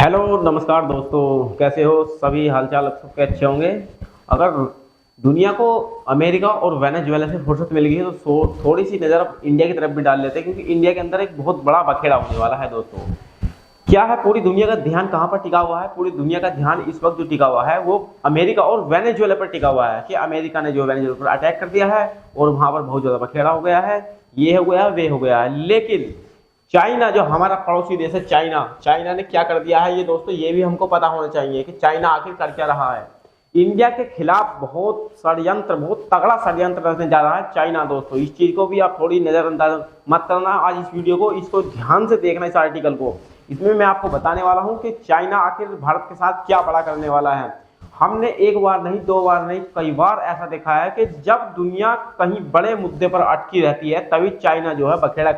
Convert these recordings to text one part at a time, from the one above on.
Hello नमस्कार दोस्तों, कैसे हो? सभी हालचाल सबके अच्छे होंगे। अगर दुनिया को अमेरिका और वेनेजुएला से फुर्सत मिल गई है तो थोड़ी सी नज़र अब इंडिया की तरफ भी डाल लेते हैं, क्योंकि इंडिया के अंदर एक बहुत बड़ा बखेड़ा होने वाला है दोस्तों। क्या है, पूरी दुनिया का ध्यान कहाँ पर टिका हुआ है? पूरी दुनिया का ध्यान इस वक्त जो टिका हुआ है वो अमेरिका और वेनेजुएला पर टिका हुआ है कि अमेरिका ने जो वेनेजुएला पर अटैक कर दिया है और वहां पर बहुत ज्यादा बखेड़ा हो गया है, ये हो गया वे हो गया है। लेकिन चाइना जो हमारा पड़ोसी देश है, चाइना ने क्या कर दिया है ये दोस्तों, ये भी हमको पता होना चाहिए कि चाइना आखिर कर क्या रहा है। इंडिया के खिलाफ बहुत षड्यंत्र, बहुत तगड़ा षड्यंत्र रचने जा रहा है चाइना दोस्तों। इस चीज को भी आप थोड़ी नजरअंदाज मत करना। आज इस वीडियो को इसको ध्यान से देखना, इस आर्टिकल को। इसमें मैं आपको बताने वाला हूं कि चाइना आखिर भारत के साथ क्या बड़ा करने वाला है। हमने एक बार नहीं, दो बार नहीं, कई बार ऐसा देखा है कि जब दुनिया कहीं बड़े मुद्दे पर अटकी रहती है तभी चाइना जो है बखेड़ा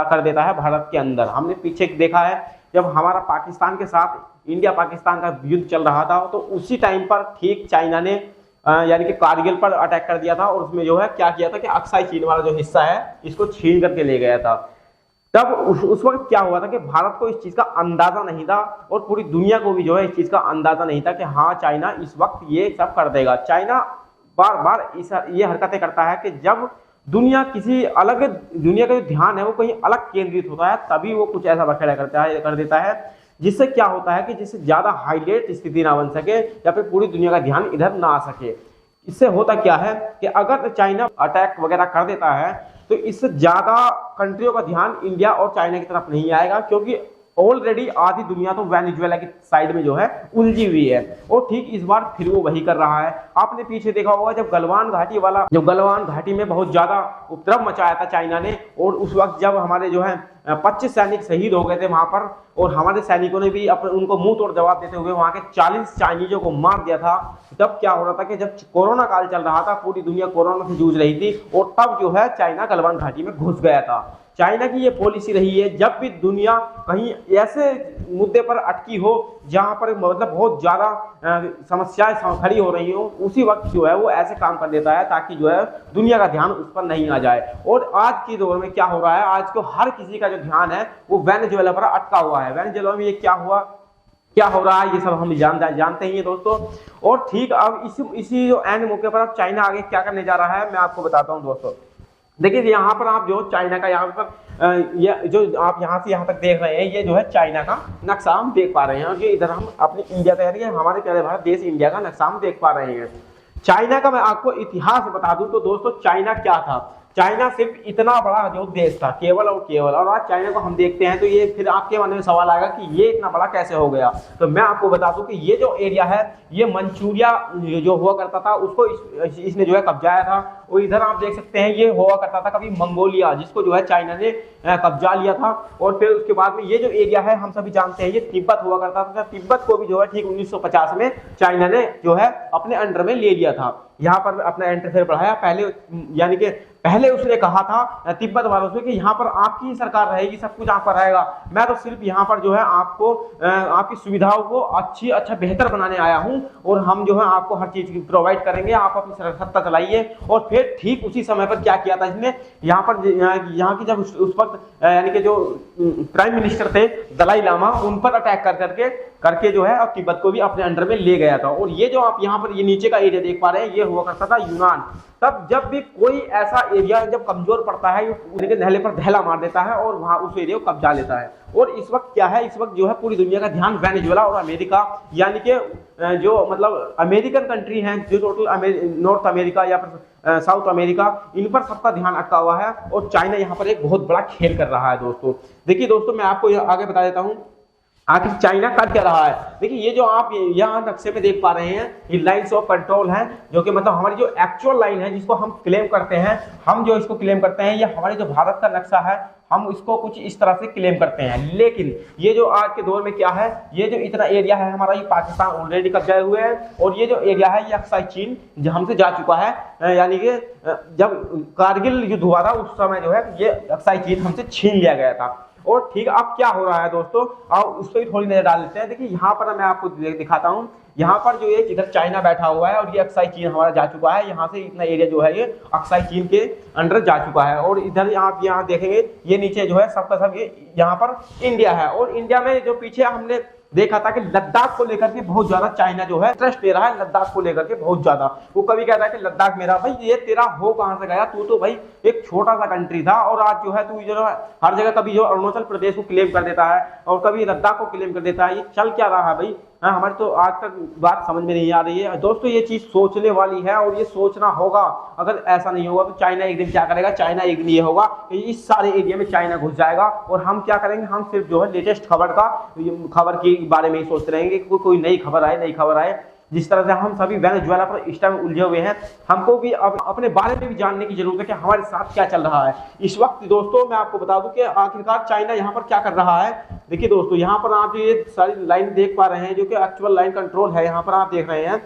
कर देता है भारत के अंदर। हमने पीछे देखा है, जब हमारा पाकिस्तान के साथ इंडिया पाकिस्तान का युद्ध चल रहा था तो उसी टाइम पर ठीक चाइना ने यानी कि कारगिल पर अटैक कर दिया था और उसमें जो है क्या किया था कि अक्साई चीन वाला जो हिस्सा है इसको छीन करके ले गया था। तब उस वक्त क्या हुआ था कि भारत को इस चीज का अंदाजा नहीं था और पूरी दुनिया को भी जो है इस चीज का अंदाजा नहीं था कि हाँ चाइना इस वक्त ये सब कर देगा। चाइना बार बार ये हरकतें करता है कि जब दुनिया दुनिया का जो ध्यान है वो कहीं अलग केंद्रित होता है तभी वो कुछ ऐसा बखेड़ा कर देता है, जिससे क्या होता है कि जिससे ज्यादा हाईलाइट स्थिति ना बन सके या फिर पूरी दुनिया का ध्यान इधर ना आ सके। इससे होता क्या है कि अगर चाइना अटैक वगैरह कर देता है तो इससे ज्यादा कंट्रियों का ध्यान इंडिया और चाइना की तरफ नहीं आएगा, क्योंकि ऑलरेडी आधी दुनिया तो वेनेजुएला की साइड में जो है उलझी हुई है। और ठीक इस बार फिर वो वही कर रहा है। आपने पीछे देखा होगा जब गलवान घाटी में बहुत ज्यादा उपद्रव मचाया था चाइना ने, और उस वक्त जब हमारे जो है 25 सैनिक शहीद हो गए थे वहां पर, और हमारे सैनिकों ने भी उनको मुंह तोड़ जवाब देते हुए वहां के 40 चाइनीजों को मार दिया था। तब क्या हो रहा था कि जब कोरोना काल चल रहा था, पूरी दुनिया कोरोना से जूझ रही थी, और तब जो है चाइना गलवान घाटी में घुस गया था। चाइना की ये पॉलिसी रही है, जब भी दुनिया कहीं ऐसे मुद्दे पर अटकी हो जहां पर मतलब बहुत ज्यादा समस्याएं खड़ी हो रही हो, उसी वक्त जो है वो ऐसे काम कर देता है ताकि जो है दुनिया का ध्यान उस पर नहीं आ जाए। और आज के दौर में क्या हो रहा है, आज को हर किसी का जो ध्यान है वो वेनेजुएला पर अटका हुआ है। वेनेजुएला में ये क्या हो रहा है ये सब हम जानते ही हैं दोस्तों। और ठीक अब इसी जो एंड मौके पर अब चाइना आगे क्या करने जा रहा है मैं आपको बताता हूं दोस्तों। देखिए यहाँ पर आप जो चाइना का यहाँ पर ये जो आप यहाँ से यहाँ तक देख रहे हैं, ये जो है चाइना का नक्शा हम देख पा रहे हैं, और ये इधर हम अपनी इंडिया तैयारी है, हमारे प्यारे भारत देश इंडिया का नक्शा हम देख पा रहे हैं। चाइना का मैं आपको इतिहास बता दूं तो दोस्तों, चाइना क्या था। चाइना सिर्फ इतना बड़ा जो देश था, केवल और केवल, और आज चाइना को हम देखते हैं तो ये फिर आपके मन में सवाल आएगा कि ये इतना बड़ा कैसे हो गया। तो मैं आपको बता दूं कि ये जो एरिया है ये मंचूरिया जो हुआ करता था उसको इसने जो है कब्जाया था। और इधर आप देख सकते हैं ये हुआ करता था कभी मंगोलिया, जिसको जो है चाइना ने कब्जा लिया था। और फिर उसके बाद में ये जो एरिया है हम सभी जानते हैं ये तिब्बत हुआ करता था। तिब्बत को भी जो है ठीक 1950 में चाइना ने जो है अपने अंडर में ले लिया था। यहाँ पर अपना एंट्री बढ़ाया पहले, यानी कि पहले उसने कहा था तिब्बत वालों से कि यहाँ पर आपकी ही सरकार रहेगी, सब कुछ आप पर रहेगा, मैं तो सिर्फ यहाँ पर जो है आपको आपकी सुविधाओं को अच्छा बेहतर बनाने आया हूँ, और हम जो है आपको हर चीज प्रोवाइड करेंगे, आप अपनी सत्ता चलाइए। और फिर ठीक उसी समय पर क्या किया था इसने, यहाँ पर यहाँ की जब उस वक्त यानी कि जो प्राइम मिनिस्टर थे दलाई लामा, उन पर अटैक करके जो है अब तिब्बत को भी अपने अंडर में ले गया था। और ये जो आप यहाँ पर ये नीचे का एरिया देख पा रहे हैं ये हुआ करता था यूनान। तब जब भी कोई ऐसा एरिया जब कमजोर पड़ता है ये नहले पर धैला मार देता है और वहां उस एरिया को कब्जा लेता है। और इस वक्त क्या है, इस वक्त जो है पूरी दुनिया का ध्यान वेनेजुएला और अमेरिका, यानी कि जो मतलब अमेरिकन कंट्री हैं, जो टोटल नॉर्थ अमेरिका या फिर साउथ अमेरिका, इन पर सबका ध्यान अटका हुआ है। और चाइना यहाँ पर एक बहुत बड़ा खेल कर रहा है दोस्तों। देखिए दोस्तों, मैं आपको आगे बता देता हूँ आखिर चाइना कर क्या रहा है। देखिए ये जो आप यहाँ नक्शे में देख पा रहे हैं ये लाइन्स ऑफ कंट्रोल हैं, जो कि मतलब हमारी जो एक्चुअल लाइन है जिसको हम क्लेम करते हैं, हम जो इसको क्लेम करते हैं, ये हमारे जो भारत का नक्शा है हम इसको कुछ इस तरह से क्लेम करते हैं। लेकिन ये जो आज के दौर में क्या है, ये जो इतना एरिया है हमारा, ये पाकिस्तान ऑलरेडी कब्जाए हुए है, और ये जो एरिया है ये अक्साई चीन हमसे जा चुका है। यानी कि जब कारगिल युद्ध हुआ था उस समय जो है ये अक्साई चीन हमसे छीन लिया गया था। और ठीक अब क्या हो रहा है दोस्तों, आओ उस पर भी थोड़ी नजर डाल लेते हैं। देखिए यहाँ पर मैं आपको दिखाता हूँ, यहाँ पर जो एक इधर चाइना बैठा हुआ है और ये अक्साई चीन हमारा जा चुका है। यहाँ से इतना एरिया जो है ये अक्साई चीन के अंडर जा चुका है। और इधर आप यहाँ देखेंगे ये नीचे जो है सबका सब ये यहाँ पर इंडिया है। और इंडिया में जो पीछे हमने देखा था कि लद्दाख को लेकर के बहुत ज्यादा चाइना जो है इंटरेस्ट ले रहा है, लद्दाख को लेकर के बहुत ज्यादा। वो कभी कहता है कि लद्दाख मेरा, भाई ये तेरा हो कहां से गया, तू तो भाई एक छोटा सा कंट्री था और आज जो है तू जो है हर जगह कभी जो अरुणाचल प्रदेश को क्लेम कर देता है और कभी लद्दाख को क्लेम कर देता है। ये चल क्या रहा है भाई? हाँ, हमारी तो आज तक बात समझ में नहीं आ रही है दोस्तों। ये चीज सोचने वाली है और ये सोचना होगा। अगर ऐसा नहीं होगा तो चाइना एक दिन क्या करेगा, चाइना एक दिन ये होगा कि इस सारे एरिया में चाइना घुस जाएगा और हम क्या करेंगे, हम सिर्फ जो है लेटेस्ट खबर के बारे में ही सोचते रहेंगे कि कोई नई खबर आए। जिस तरह से हम सभी वेनेजुएला पर इस टाइम उलझे हुए हैं, हमको भी अब अपने बारे में भी जानने की जरूरत है कि हमारे साथ क्या चल रहा है इस वक्त। दोस्तों मैं आपको बता दूं कि आखिरकार चाइना यहाँ पर क्या कर रहा है। देखिए दोस्तों, यहाँ पर आप ये सारी लाइन देख पा रहे हैं जो कि एक्चुअल लाइन कंट्रोल है, यहाँ पर आप देख रहे हैं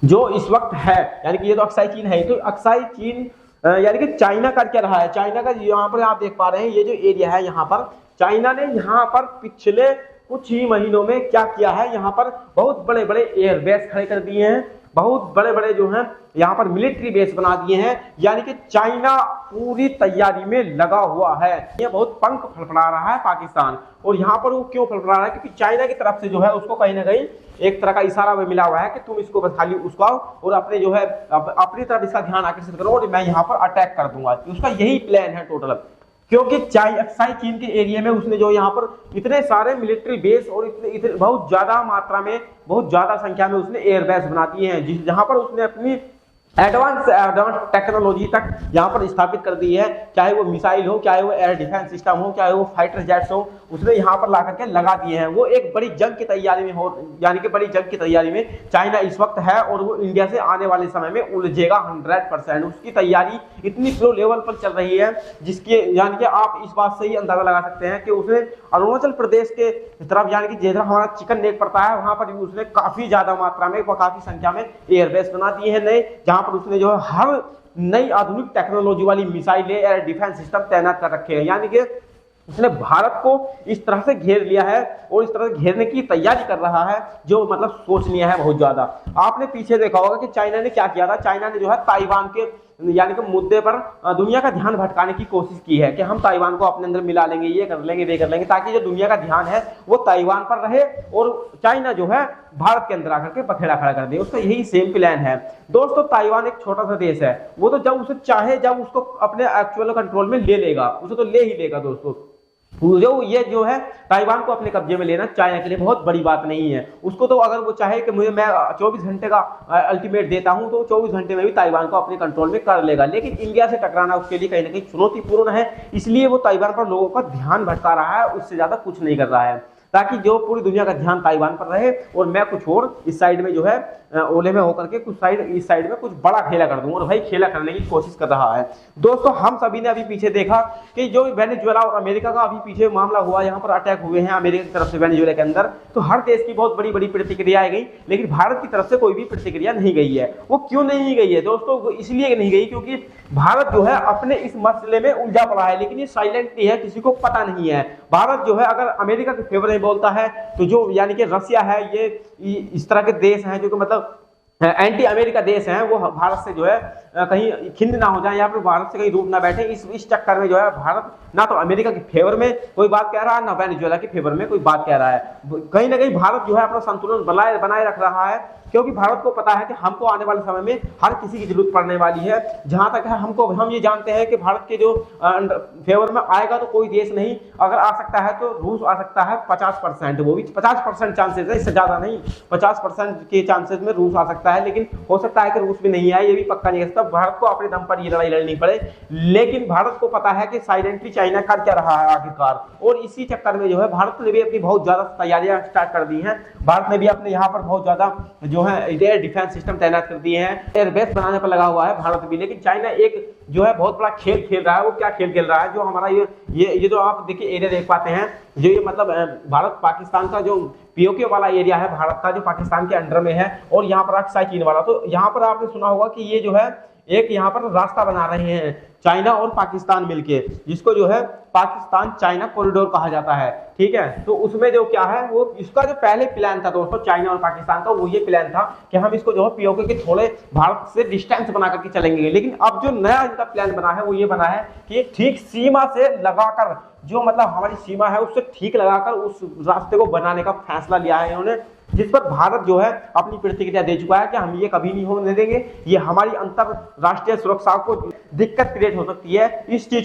जो इस वक्त है, यानी कि ये तो अक्साई चीन है। तो अक्साई चीन यानी कि चाइना कर क्या रहा है, चाइना का यहाँ पर आप देख पा रहे हैं ये जो एरिया है, यहाँ पर चाइना ने यहाँ पर पिछले कुछ ही महीनों में क्या किया है, यहाँ पर बहुत बड़े बड़े एयरबेस खड़े कर दिए हैं, बहुत बड़े बड़े जो हैं यहाँ पर मिलिट्री बेस बना दिए हैं। यानी कि चाइना पूरी तैयारी में लगा हुआ है। ये बहुत पंख फड़फड़ा रहा है पाकिस्तान। और यहाँ पर वो क्यों फड़फड़ा रहा है, क्योंकि चाइना की तरफ से जो है उसको कहीं ना कहीं एक तरह का इशारा में मिला हुआ है कि तुम इसको बस खाली उसको आओ और अपने जो है अपनी तरफ इसका ध्यान आकर्षित करो और मैं यहाँ पर अटैक कर दूंगा। उसका यही प्लान है टोटल। क्योंकि अक्साई चीन के एरिया में उसने जो यहाँ पर इतने सारे मिलिट्री बेस और इतने बहुत ज्यादा मात्रा में, बहुत ज्यादा संख्या में उसने एयरबेस बना दिए हैं, जहां पर उसने अपनी एडवांस टेक्नोलॉजी तक यहाँ पर स्थापित कर दी है। चाहे वो मिसाइल हो, चाहे वो एयर डिफेंस सिस्टम हो, चाहे वो फाइटर जेट्स हो, उसने यहाँ पर ला करके लगा दिए हैं। वो एक बड़ी जंग की तैयारी में हो, यानी कि बड़ी जंग की तैयारी में चाइना इस वक्त है और वो इंडिया से आने वाले समय में उलझेगा 100%। उसकी तैयारी इतनी प्रो लेवल पर चल रही है जिसके यानी कि आप इस बात से ही अंदाजा लगा सकते हैं कि उसने अरुणाचल प्रदेश के तरफ, यानी कि जिधर हमारा चिकन नेक पड़ता है, वहां पर उसने काफी ज्यादा मात्रा में, काफी संख्या में एयरबेस बना दिए हैं नए, जहां पर उसने जो है हर नई आधुनिक टेक्नोलॉजी वाली मिसाइलें, एयर डिफेंस सिस्टम तैनात कर रखे हैं। यानी कि उसने भारत को इस तरह से घेर लिया है और इस तरह से घेरने की तैयारी कर रहा है जो मतलब सोचनीय है बहुत ज्यादा। आपने पीछे देखा होगा कि चाइना ने क्या किया था, चाइना ने जो है ताइवान के यानी कि मुद्दे पर दुनिया का ध्यान भटकाने की कोशिश की है कि हम ताइवान को अपने अंदर मिला लेंगे, ये कर लेंगे, वे कर लेंगे, ताकि जो दुनिया का ध्यान है वो ताइवान पर रहे और चाइना जो है भारत के अंदर आकर के बखेड़ा खड़ा कर दे। उसका यही सेम प्लान है। दोस्तों ताइवान एक छोटा सा देश है, वो तो जब उसे चाहे जब उसको अपने एक्चुअल कंट्रोल में ले लेगा, उसे तो ले ही लेगा दोस्तों। ये जो है ताइवान को अपने कब्जे में लेना चाइना के लिए बहुत बड़ी बात नहीं है। उसको तो अगर वो चाहे कि मैं 24 घंटे का अल्टीमेट देता हूं तो 24 घंटे में भी ताइवान को अपने कंट्रोल में कर लेगा। लेकिन इंडिया से टकराना उसके लिए कहीं ना कहीं चुनौतीपूर्ण है, इसलिए वो ताइवान पर लोगों का ध्यान भटका रहा है, उससे ज्यादा कुछ नहीं कर रहा है, ताकि जो पूरी दुनिया का ध्यान ताइवान पर रहे और मैं कुछ और इस साइड में जो है ओले में होकर के कुछ साइड इस साइड में कुछ बड़ा खेला कर दूं। और भाई खेला करने की कोशिश कर रहा है। दोस्तों हम सभी ने अभी पीछे देखा कि जो वेनेजुएला और अमेरिका का अभी पीछे मामला हुआ, यहाँ पर अटैक हुए हैं अमेरिका की तरफ से वेनेजुएला के अंदर, तो हर देश की बहुत बड़ी बड़ी प्रतिक्रिया आई गई, लेकिन भारत की तरफ से कोई भी प्रतिक्रिया नहीं गई है। वो क्यों नहीं गई है दोस्तों? वो इसलिए नहीं गई क्योंकि भारत जो है अपने इस मसले में उलझा पड़ा है, लेकिन ये साइलेंटली है, किसी को पता नहीं है। भारत जो है अगर अमेरिका के फेवर में बोलता है तो जो यानी कि रसिया है, ये इस तरह के देश हैं जो कि मतलब एंटी अमेरिका देश हैं, वो भारत से जो है कहीं खिंड ना हो जाए या फिर भारत से कहीं रूप ना बैठे। इस चक्कर में जो है भारत ना तो अमेरिका के फेवर में कोई बात कह रहा है, ना वेनेजुएला के फेवर में कोई बात कह रहा है। कहीं ना कहीं भारत जो है अपना संतुलन बनाए रख रहा है, क्योंकि भारत को पता है कि हमको आने वाले समय में हर किसी की जरूरत पड़ने वाली है। जहां तक है हम ये जानते हैं कि भारत के जो फेवर में आएगा तो कोई देश नहीं, अगर आ सकता है तो रूस आ सकता है 50%, वो भी 50% चांसेस है, इससे ज्यादा नहीं। 50% के चांसेस में रूस आ सकता है, लेकिन हो सकता है कि रूस भी नहीं आए, ये भी पक्का नहीं है। भारत को अपने दम पर ये लड़ाई लड़नी पड़े, लेकिन भारत को पता है कि साइलेंटली चाइना कर क्या रहा है आखिरकार, और इसी चक्कर में जो है भारत ने भी अपनी बहुत ज्यादा तैयारियां स्टार्ट कर दी हैं। भारत ने भी अपने यहाँ पर बहुत ज्यादा जो है एयर डिफेंस सिस्टम तैनात कर दिए हैं, एयरबेस बनाने पर लगा हुआ है भारत भी। लेकिन चाइना एक जो है बहुत बड़ा खेल खेल रहा है। वो क्या खेल खेल रहा है? जो हमारा ये जो आप देखिए एरिया देख पाते हैं, जो ये मतलब भारत पाकिस्तान का जो पीओके वाला एरिया है भारत का, जो पाकिस्तान के अंडर में है, और यहाँ पर अक्साई चीन वाला, तो यहाँ पर आपने सुना होगा कि ये जो है एक यहाँ पर रास्ता बना रहे हैं चाइना और पाकिस्तान मिलके, जिसको जो है पाकिस्तान चाइना कॉरिडोर कहा जाता है। ठीक है, तो उसमें जो क्या है वो इसका जो पहले प्लान था दोस्तों चाइना और पाकिस्तान का, वो ये प्लान था कि हम इसको जो है पीओके के थोड़े भारत से डिस्टेंस बना करके चलेंगे। लेकिन अब जो नया इनका प्लान बना है वो ये बना है कि ठीक सीमा से लगाकर, जो मतलब हमारी सीमा है उससे ठीक लगाकर उस रास्ते को बनाने का फैसला लिया है इन्होंने, जिस पर भारत जो है अपनी प्रतिक्रिया दे चुका है कि हम ये कभी नहीं होने देंगे, ये हमारी अंतरराष्ट्रीय सुरक्षा को दिक्कत क्रिएट हो सकती है। इस चीज